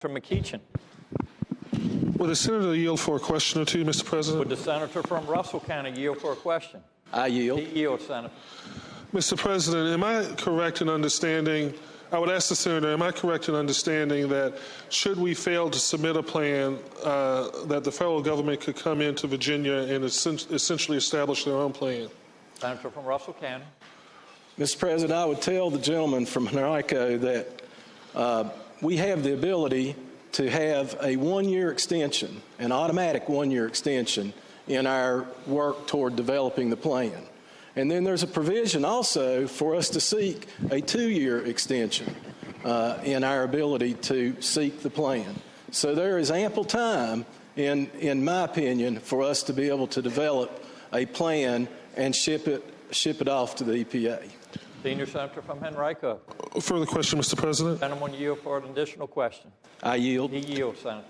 From McEachin. Would the senator yield for a question or two, Mr. President? Would the senator from Russell County yield for a question? I yield. He yields, Senator. Mr. President, am I correct in understanding, I would ask the senator, am I correct in understanding that should we fail to submit a plan, that the federal government could come into Virginia and essentially establish their own plan? Senator from Russell County. Mr. President, I would tell the gentleman from Henrico that we have the ability to have a one-year extension, an automatic one-year extension in our work toward developing the plan. And then there's a provision also for us to seek a two-year extension in our ability to seek the plan. So there is ample time, in my opinion, for us to be able to develop a plan and ship it off to the EPA. Senior Senator from Henrico. Further question, Mr. President? Gentleman yield for an additional question. I yield. He yields, Senator.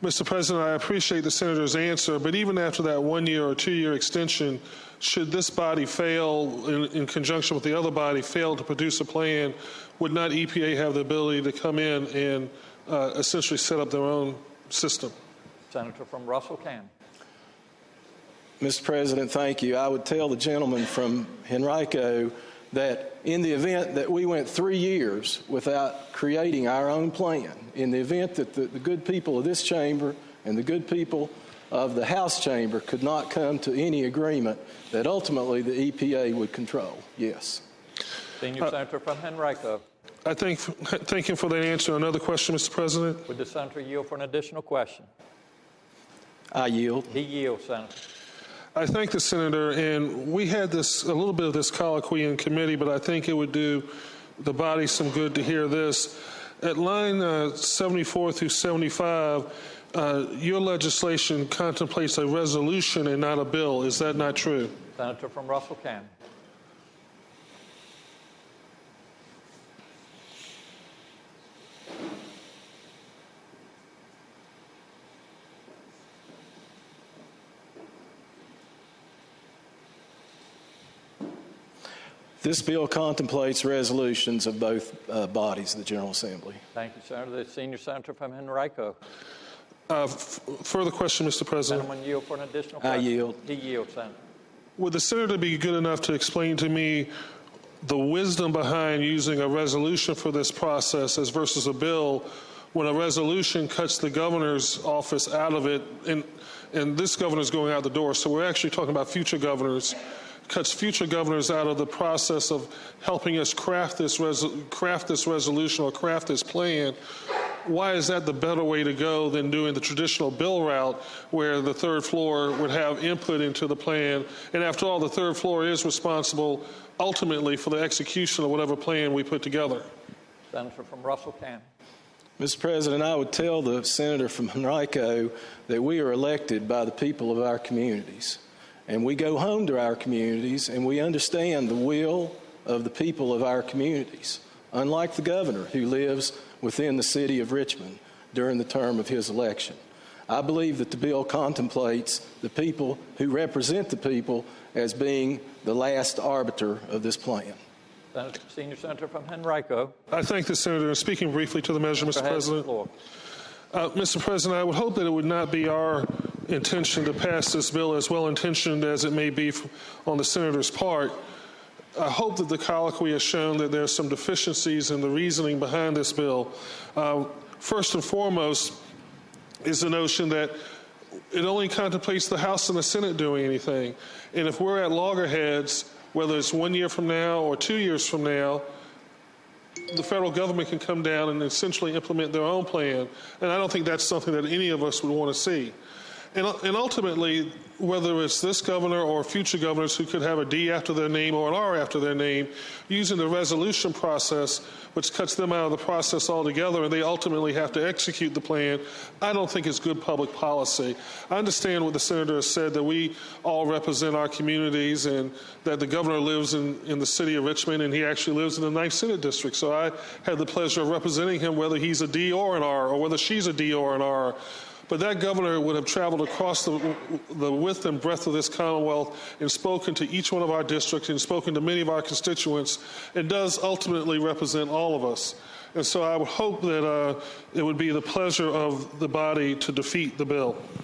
Mr. President, I appreciate the senator's answer, but even after that one-year or two-year extension, should this body fail, in conjunction with the other body, fail to produce a plan, would not EPA have the ability to come in and essentially set up their own system? Senator from Russell County. Mr. President, thank you. I would tell the gentleman from Henrico that in the event that we went 3 years without creating our own plan, in the event that the good people of this chamber and the good people of the House chamber could not come to any agreement, that ultimately the EPA would control. Yes. Senior Senator from Henrico. I thank him for that answer. Another question, Mr. President? Would the senator yield for an additional question? I yield. He yields, Senator. I thank the senator, and we had a little bit of this colloquy in committee, but I think it would do the body some good to hear this. At line 74 through 75, your legislation contemplates a resolution and not a bill. Is that not true? Senator from Russell County. This bill contemplates resolutions of both bodies of the General Assembly. Thank you, Senator. The senior senator from Henrico. Further question, Mr. President? Gentleman yield for an additional question. I yield. He yields, Senator. Would the senator be good enough to explain to me the wisdom behind using a resolution for this process as versus a bill, when a resolution cuts the governor's office out of it, and this governor's going out the door, so we're actually talking about future governors, cuts future governors out of the process of helping us craft this resolution or craft this plan. Why is that the better way to go than doing the traditional bill route, where the third floor would have input into the plan? And after all, the third floor is responsible ultimately for the execution of whatever plan we put together. Senator from Russell County. Mr. President, I would tell the senator from Henrico that we are elected by the people of our communities. And we go home to our communities and we understand the will of the people of our communities, unlike the governor who lives within the city of Richmond during the term of his election. I believe that the bill contemplates the people who represent the people as being the last arbiter of this plan. Senior Senator from Henrico. I thank the senator. Speaking briefly to the measure, Mr. President. Mr. President, I would hope that it would not be our intention to pass this bill, as well-intentioned as it may be on the senator's part. I hope that the colloquy has shown that there are some deficiencies in the reasoning behind this bill. First and foremost is the notion that it only contemplates the House and the Senate doing anything. And if we're at loggerheads, whether it's 1 year from now or 2 years from now, the federal government can come down and essentially implement their own plan. And I don't think that's something that any of us would want to see. And ultimately, whether it's this governor or future governors who could have a D after their name or an R after their name, using the resolution process, which cuts them out of the process altogether, and they ultimately have to execute the plan, I don't think is good public policy. I understand what the senator has said, that we all represent our communities and that the governor lives in the city of Richmond and he actually lives in the 9th Senate District. So I had the pleasure of representing him, whether he's a D or an R, or whether she's a D or an R. But that governor would have traveled across the width and breadth of this Commonwealth and spoken to each one of our districts and spoken to many of our constituents, and does ultimately represent all of us. And so I would hope that it would be the pleasure of the body to defeat the bill.